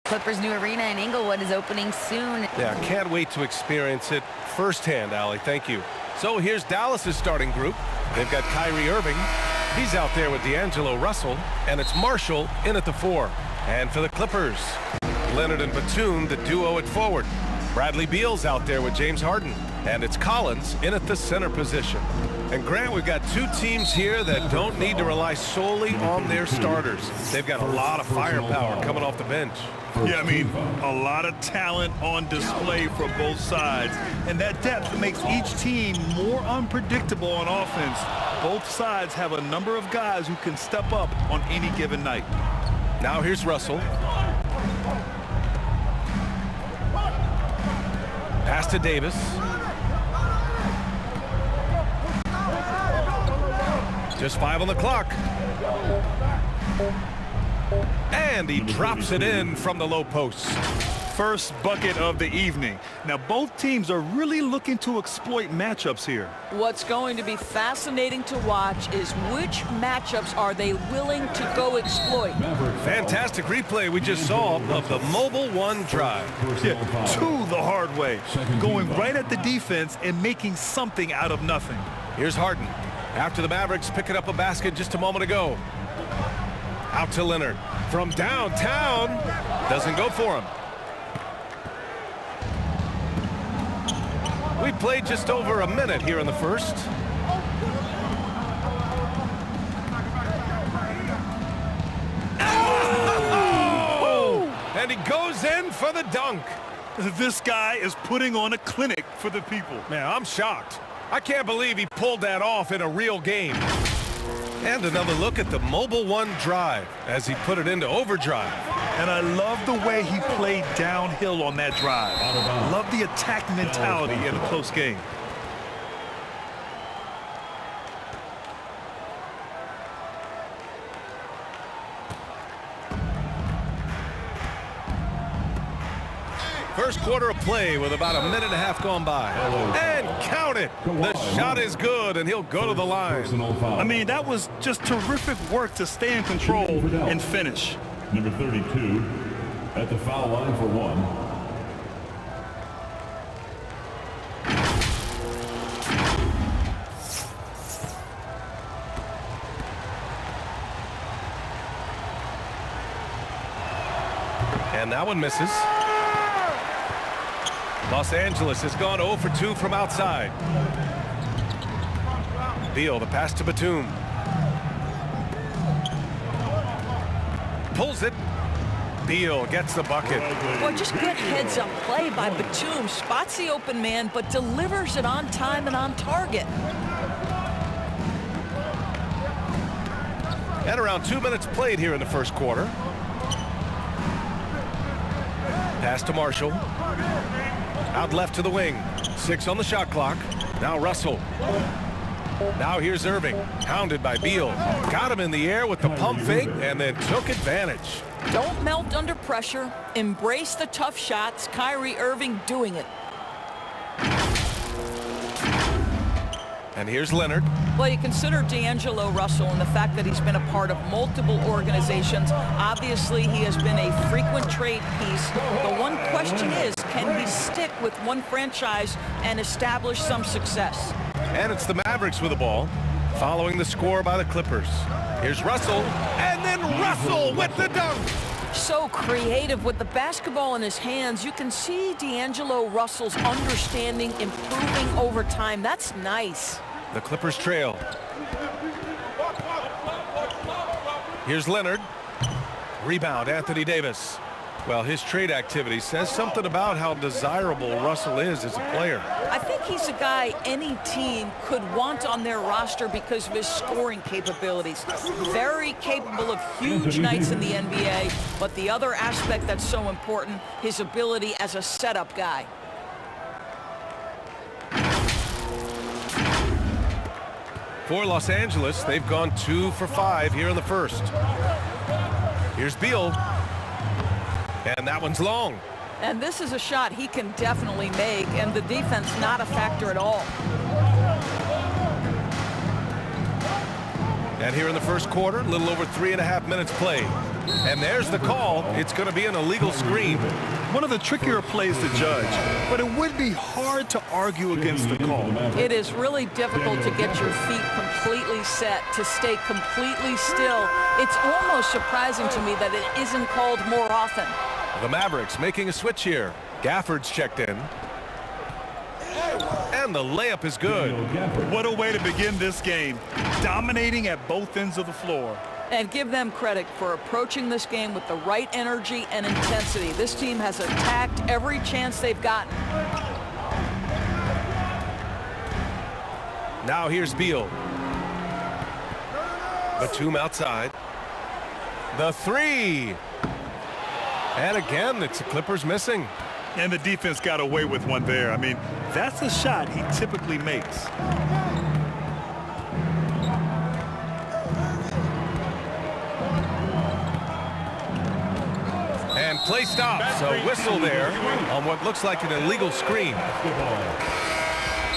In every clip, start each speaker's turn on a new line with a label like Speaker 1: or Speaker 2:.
Speaker 1: Clippers' new arena in Inglewood is opening soon.
Speaker 2: Yeah, can't wait to experience it firsthand, Allie. Thank you. So here's Dallas's starting group. They've got Kyrie Irving. He's out there with D'Angelo Russell. And it's Marshall in at the 4. And for the Clippers, Leonard and Batum, the duo at forward. Bradley Beal's out there with James Harden. And it's Collins in at the center position. And Grant, we've got two teams here that don't need to rely solely on their starters. They've got a lot of firepower coming off the bench.
Speaker 3: Yeah, I mean, a lot of talent on display for both sides. And that depth makes each team more unpredictable on offense. Both sides have a number of guys who can step up on any given night.
Speaker 2: Now here's Russell. Pass to Davis. Just 5 on the clock. And he drops it in from the low post.
Speaker 3: First bucket of the evening. Now, both teams are really looking to exploit matchups here.
Speaker 4: What's going to be fascinating to watch is which matchups are they willing to go exploit.
Speaker 2: Fantastic replay we just saw of the Mobile One drive.
Speaker 3: Yeah, to the hard way. Going right at the defense and making something out of nothing.
Speaker 2: Here's Harden. After the Mavericks picking up a basket just a moment ago. Out to Leonard. From downtown. Doesn't go for him. We played just over a minute here in the first. Oh! And he goes in for the dunk.
Speaker 3: This guy is putting on a clinic for the people.
Speaker 2: Man, I'm shocked. I can't believe he pulled that off in a real game. And another look at the Mobile One drive as he put it into overdrive.
Speaker 3: And I love the way he played downhill on that drive. Love the attack mentality in a close game.
Speaker 2: First quarter of play with about a minute and a half gone by. And count it. The shot is good, and he'll go to the line.
Speaker 3: I mean, that was just terrific work to stay in control and finish.
Speaker 5: Number 32 at the foul line for 1.
Speaker 2: And that one misses. Los Angeles has gone 0 for 2 from outside. Beal, the pass to Batum. Pulls it. Beal gets the bucket.
Speaker 4: Boy, just good heads-up play by Batum. Spots the open man, but delivers it on time and on target.
Speaker 2: And around 2 minutes played here in the first quarter. Pass to Marshall. Out left to the wing. 6 on the shot clock. Now Russell. Now here's Irving. Hounded by Beal. Got him in the air with the pump fake and then took advantage.
Speaker 4: Don't melt under pressure. Embrace the tough shots. Kyrie Irving doing it.
Speaker 2: And here's Leonard.
Speaker 4: Well, you consider D'Angelo Russell and the fact that he's been a part of multiple organizations. Obviously, he has been a frequent trade piece. The one question is, can he stick with one franchise and establish some success?
Speaker 2: And it's the Mavericks with the ball, following the score by the Clippers. Here's Russell, and then Russell with the dunk.
Speaker 4: So creative with the basketball in his hands. You can see D'Angelo Russell's understanding improving over time. That's nice.
Speaker 2: The Clippers trail. Here's Leonard. Rebound, Anthony Davis. Well, his trade activity says something about how desirable Russell is as a player.
Speaker 4: I think he's a guy any team could want on their roster because of his scoring capabilities. Very capable of huge nights in the NBA, but the other aspect that's so important, his ability as a setup guy.
Speaker 2: For Los Angeles, they've gone 2 for 5 here in the first. Here's Beal. And that one's long.
Speaker 4: And this is a shot he can definitely make, and the defense not a factor at all.
Speaker 2: And here in the first quarter, a little over 3.5 minutes played. And there's the call. It's going to be an illegal screen.
Speaker 3: One of the trickier plays to judge, but it would be hard to argue against the call.
Speaker 4: It is really difficult to get your feet completely set, to stay completely still. It's almost surprising to me that it isn't called more often.
Speaker 2: The Mavericks making a switch here. Gafford's checked in. And the layup is good.
Speaker 3: What a way to begin this game. Dominating at both ends of the floor.
Speaker 4: And give them credit for approaching this game with the right energy and intensity. This team has attacked every chance they've gotten.
Speaker 2: Now here's Beal. Batum outside. The three. And again, it's the Clippers missing.
Speaker 3: And the defense got away with one there. I mean, that's a shot he typically makes.
Speaker 2: And play stops. A whistle there on what looks like an illegal screen.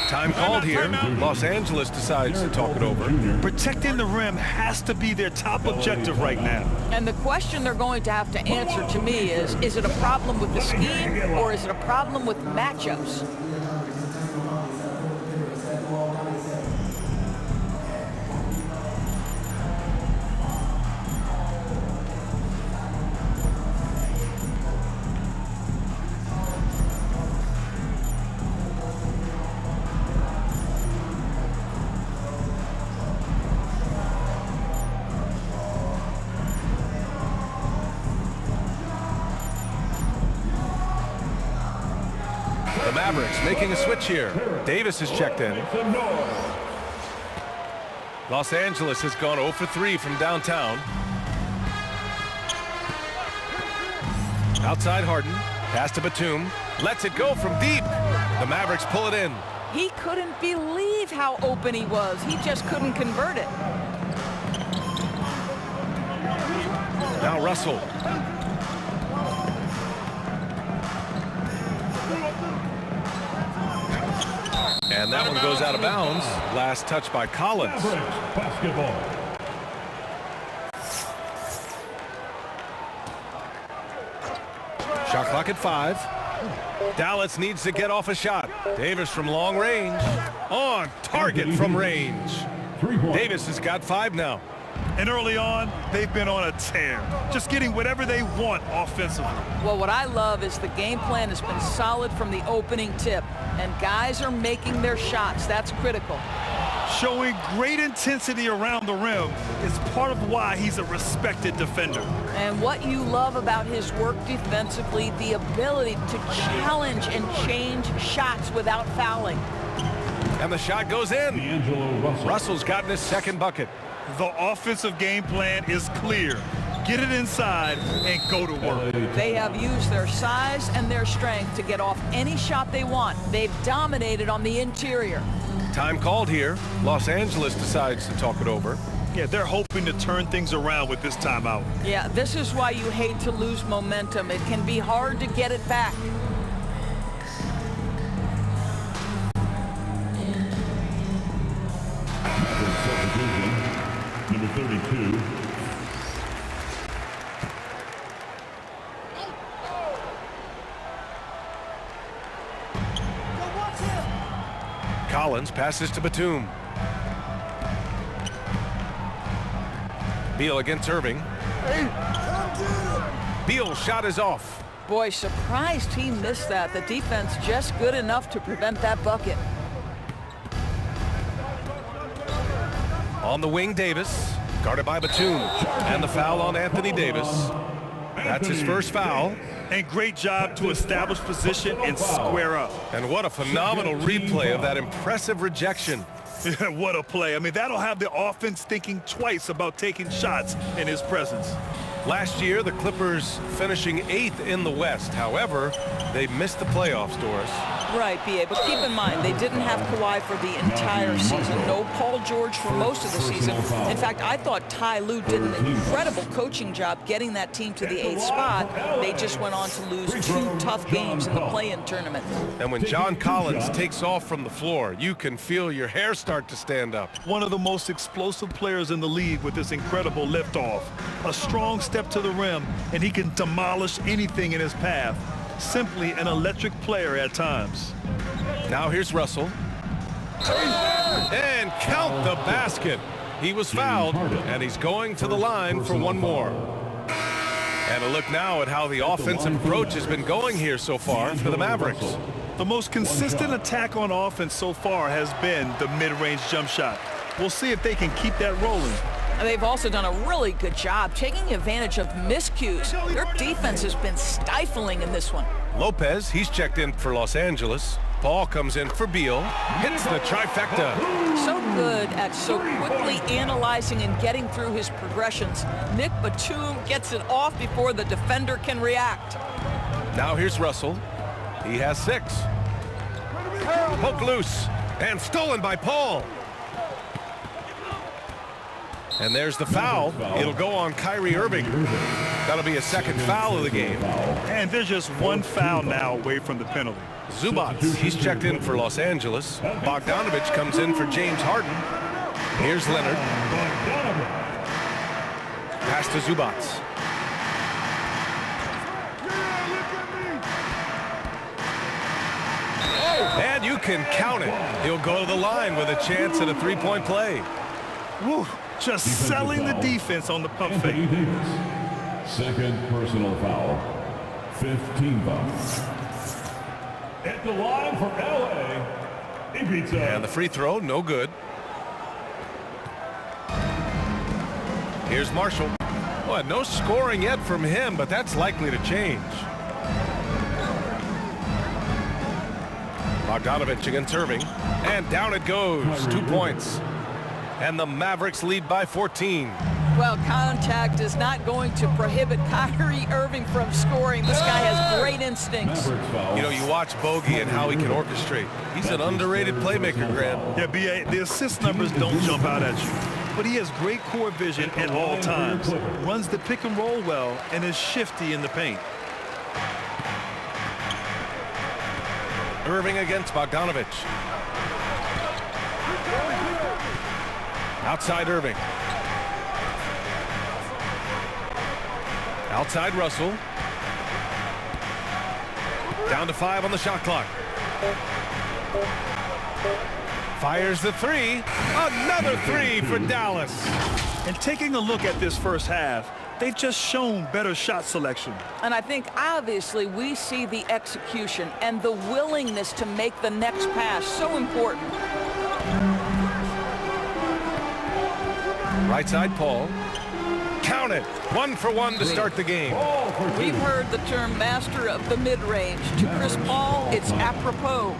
Speaker 2: Time called here. Los Angeles decides to talk it over.
Speaker 3: Protecting the rim has to be their top objective right now.
Speaker 4: And the question they're going to have to answer to me is it a problem with the scheme or is it a problem with matchups?
Speaker 2: The Mavericks making a switch here. Davis is checked in. Los Angeles has gone 0 for 3 from downtown. Outside Harden. Pass to Batum. Lets it go from deep. The Mavericks pull it in.
Speaker 4: He couldn't believe how open he was. He just couldn't convert it.
Speaker 2: Now Russell. And that one goes out of bounds. Last touch by Collins.
Speaker 5: Basketball.
Speaker 2: Shot clock at 5. Dallas needs to get off a shot. Davis from long range. On target from range. Davis has got 5 now.
Speaker 3: And early on, they've been on a tear. Just getting whatever they want offensively.
Speaker 4: Well, what I love is the game plan has been solid from the opening tip. And guys are making their shots. That's critical.
Speaker 3: Showing great intensity around the rim is part of why he's a respected defender.
Speaker 4: And what you love about his work defensively, the ability to challenge and change shots without fouling.
Speaker 2: And the shot goes in. Russell's gotten his second bucket.
Speaker 3: The offensive game plan is clear. Get it inside and go to work.
Speaker 4: They have used their size and their strength to get off any shot they want. They've dominated on the interior.
Speaker 2: Time called here. Los Angeles decides to talk it over.
Speaker 3: Yeah, they're hoping to turn things around with this timeout.
Speaker 4: Yeah, this is why you hate to lose momentum. It can be hard to get it back.
Speaker 5: Number 32.
Speaker 2: Collins passes to Batum. Beal against Irving. Beal's shot is off.
Speaker 4: Boy, surprised he missed that. The defense just good enough to prevent that bucket.
Speaker 2: On the wing, Davis. Guarded by Batum. And the foul on Anthony Davis. That's his first foul.
Speaker 3: And great job to establish position and square up.
Speaker 2: And what a phenomenal replay of that impressive rejection.
Speaker 3: What a play. I mean, that'll have the offense thinking twice about taking shots in his presence.
Speaker 2: Last year, the Clippers finishing 8th in the West. However, they missed the playoffs, Doris.
Speaker 4: Right, B.A., but keep in mind, they didn't have Kawhi for the entire season. No Paul George for most of the season. In fact, I thought Ty Lue did an incredible coaching job getting that team to the 8th spot. They just went on to lose 2 tough games in the play-in tournament.
Speaker 2: And when John Collins takes off from the floor, you can feel your hair start to stand up.
Speaker 3: One of the most explosive players in the league with this incredible liftoff. A strong step to the rim, and he can demolish anything in his path. Simply an electric player at times.
Speaker 2: Now here's Russell. And count the basket. He was fouled, and he's going to the line for one more. And a look now at how the offensive approach has been going here so far for the Mavericks.
Speaker 3: The most consistent attack on offense so far has been the mid-range jump shot. We'll see if they can keep that rolling.
Speaker 4: They've also done a really good job taking advantage of miscues. Their defense has been stifling in this one.
Speaker 2: Lopez, he's checked in for Los Angeles. Paul comes in for Beal, hits the trifecta.
Speaker 4: So good at so quickly analyzing and getting through his progressions. Nick Batum gets it off before the defender can react.
Speaker 2: Now here's Russell. He has 6. Poke loose and stolen by Paul. And there's the foul. It'll go on Kyrie Irving. That'll be a second foul of the game.
Speaker 3: And there's just one foul now away from the penalty.
Speaker 2: Zubac, he's checked in for Los Angeles. Bogdanovich comes in for James Harden. Here's Leonard. Pass to Zubac. And you can count it. He'll go to the line with a chance at a three-point play.
Speaker 3: Woo, just selling the defense on the pump fake.
Speaker 5: Second personal foul. 15 fouls. At the line for LA, he beats up.
Speaker 2: And the free throw, no good. Here's Marshall. Well, no scoring yet from him, but that's likely to change. Bogdanovich against Irving. And down it goes. 2 points. And the Mavericks lead by 14.
Speaker 4: Well, contact is not going to prohibit Kyrie Irving from scoring. This guy has great instincts.
Speaker 2: You know, you watch Bogey and how he can orchestrate. He's an underrated playmaker, Grant.
Speaker 3: Yeah, B.A., the assist numbers don't jump out at you. But he has great core vision at all times. Runs the pick and roll well and is shifty in the paint.
Speaker 2: Irving against Bogdanovich. Outside Irving. Outside Russell. Down to 5 on the shot clock. Fires the 3. Another 3 for Dallas.
Speaker 3: And taking a look at this first half, they've just shown better shot selection.
Speaker 4: And I think obviously we see the execution and the willingness to make the next pass so important.
Speaker 2: Right side Paul. Count it. 1 for 1 to start the game.
Speaker 4: We've heard the term master of the mid-range. To Chris Paul, it's apropos.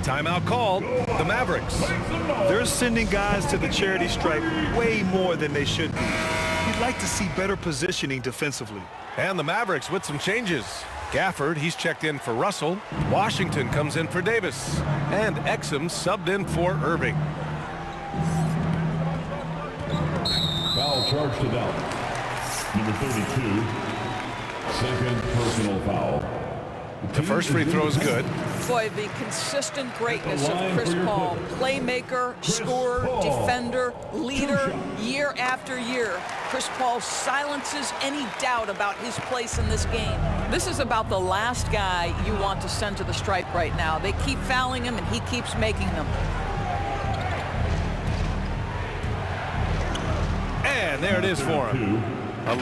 Speaker 2: Timeout called. The Mavericks.
Speaker 3: They're sending guys to the charity stripe way more than they should be. You'd like to see better positioning defensively.
Speaker 2: And the Mavericks with some changes. Gafford, he's checked in for Russell. Washington comes in for Davis. And Exum subbed in for Irving.
Speaker 5: Foul charge to Dallas. Number 32. Second personal foul.
Speaker 2: The first free throw is good.
Speaker 4: Boy, the consistent greatness of Chris Paul. Playmaker, scorer, defender, leader, year after year. Chris Paul silences any doubt about his place in this game. This is about the last guy you want to send to the stripe right now. They keep fouling him, and he keeps making them.
Speaker 2: And there it is for him.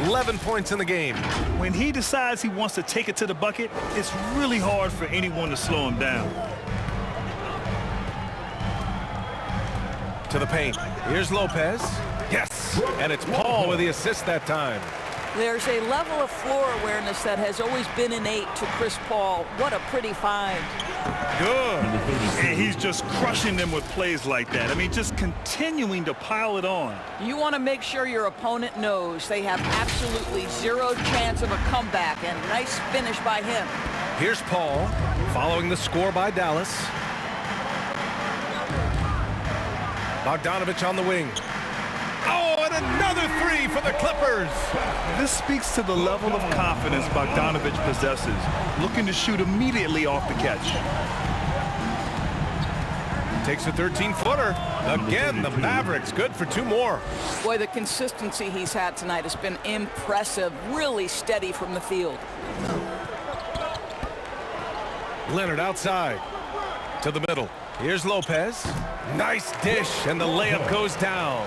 Speaker 2: 11 points in the game.
Speaker 3: When he decides he wants to take it to the bucket, it's really hard for anyone to slow him down.
Speaker 2: To the paint. Here's Lopez. Yes. And it's Paul with the assist that time.
Speaker 4: There's a level of floor awareness that has always been innate to Chris Paul. What a pretty find.
Speaker 2: Good.
Speaker 3: And he's just crushing them with plays like that. I mean, just continuing to pile it on.
Speaker 4: You want to make sure your opponent knows they have absolutely zero chance of a comeback, and nice finish by him.
Speaker 2: Here's Paul following the score by Dallas. Bogdanovich on the wing. Oh, and another 3 for the Clippers.
Speaker 3: This speaks to the level of confidence Bogdanovich possesses, looking to shoot immediately off the catch.
Speaker 2: Takes a 13-footer. Again, the Mavericks good for 2 more.
Speaker 4: Boy, the consistency he's had tonight has been impressive. Really steady from the field.
Speaker 2: Leonard outside to the middle. Here's Lopez. Nice dish, and the layup goes down.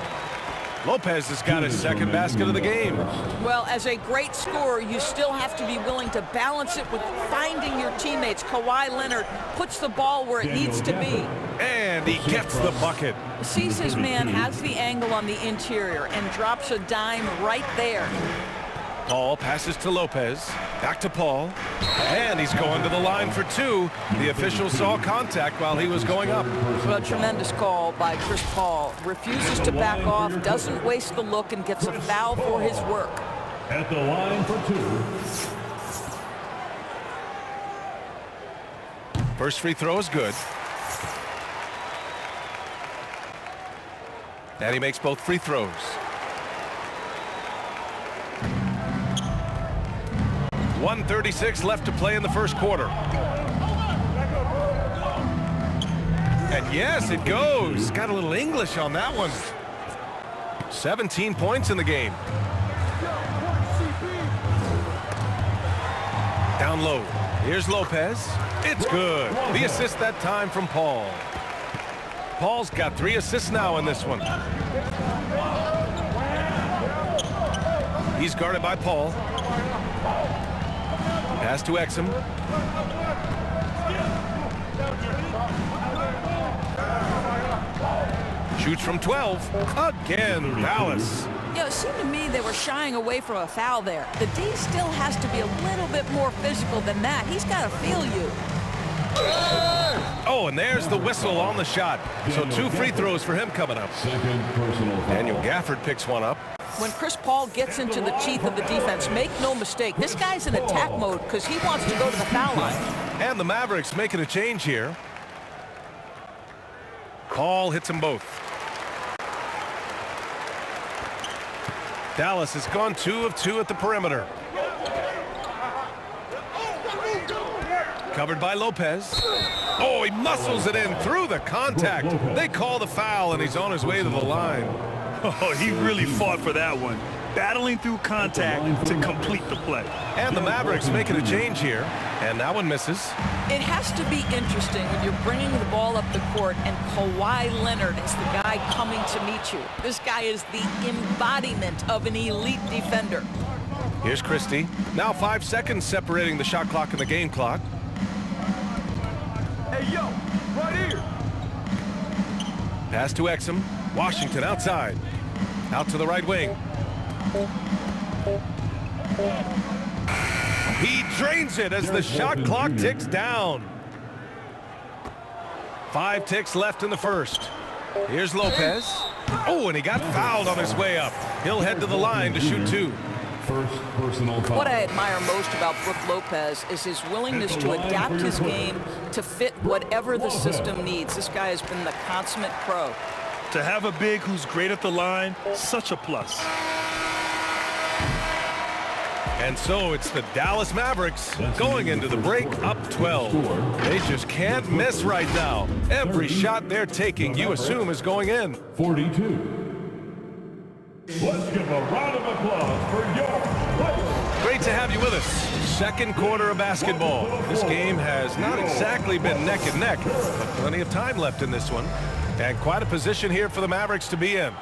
Speaker 2: Lopez has got his second basket of the game.
Speaker 4: Well, as a great scorer, you still have to be willing to balance it with finding your teammates. Kawhi Leonard puts the ball where it needs to be.
Speaker 2: And he gets the bucket.
Speaker 4: Sees his man, has the angle on the interior, and drops a dime right there.
Speaker 2: Paul passes to Lopez. Back to Paul. And he's going to the line for 2. The official saw contact while he was going up.
Speaker 4: Well, a tremendous call by Chris Paul. Refuses to back off, doesn't waste the look, and gets a foul for his work.
Speaker 5: At the line for 2.
Speaker 2: First free throw is good. And he makes both free throws. .136 left to play in the first quarter. And yes, it goes. Got a little English on that one. 17 points in the game. Down low. Here's Lopez. It's good. The assist that time from Paul. Paul's got 3 assists now in this one. He's guarded by Paul. Pass to Exum. Shoots from 12. Again, Dallas.
Speaker 4: You know, it seemed to me they were shying away from a foul there. The D still has to be a little bit more physical than that. He's got to feel you.
Speaker 2: Oh, and there's the whistle on the shot. So 2 free throws for him coming up.
Speaker 5: Second personal foul.
Speaker 2: Daniel Gafford picks one up.
Speaker 4: When Chris Paul gets into the teeth of the defense, make no mistake, this guy's in attack mode because he wants to go to the foul line.
Speaker 2: And the Mavericks making a change here. Paul hits them both. Dallas has gone 2 of 2 at the perimeter. Covered by Lopez. Oh, he muscles it in through the contact. They call the foul, and he's on his way to the line.
Speaker 3: Oh, he really fought for that one. Battling through contact to complete the play.
Speaker 2: And the Mavericks making a change here. And that one misses.
Speaker 4: It has to be interesting when you're bringing the ball up the court and Kawhi Leonard is the guy coming to meet you. This guy is the embodiment of an elite defender.
Speaker 2: Here's Christie. Now 5 seconds separating the shot clock and the game clock.
Speaker 3: Hey, yo, right here.
Speaker 2: Pass to Exum. Washington outside. Out to the right wing. He drains it as the shot clock ticks down. 5 ticks left in the first. Here's Lopez. Oh, and he got fouled on his way up. He'll head to the line to shoot 2.
Speaker 5: First personal foul.
Speaker 4: What I admire most about Brook Lopez is his willingness to adapt his game to fit whatever the system needs. This guy has been the consummate pro.
Speaker 3: To have a big who's great at the line, such a plus.
Speaker 2: And so it's the Dallas Mavericks going into the break up 12. They just can't miss right now. Every shot they're taking, you assume, is going in.
Speaker 5: 42. Let's give a round of applause for your players.
Speaker 2: Great to have you with us. Second quarter of basketball. This game has not exactly been neck and neck, but plenty of time left in this one. And quite a position here for the Mavericks to be in.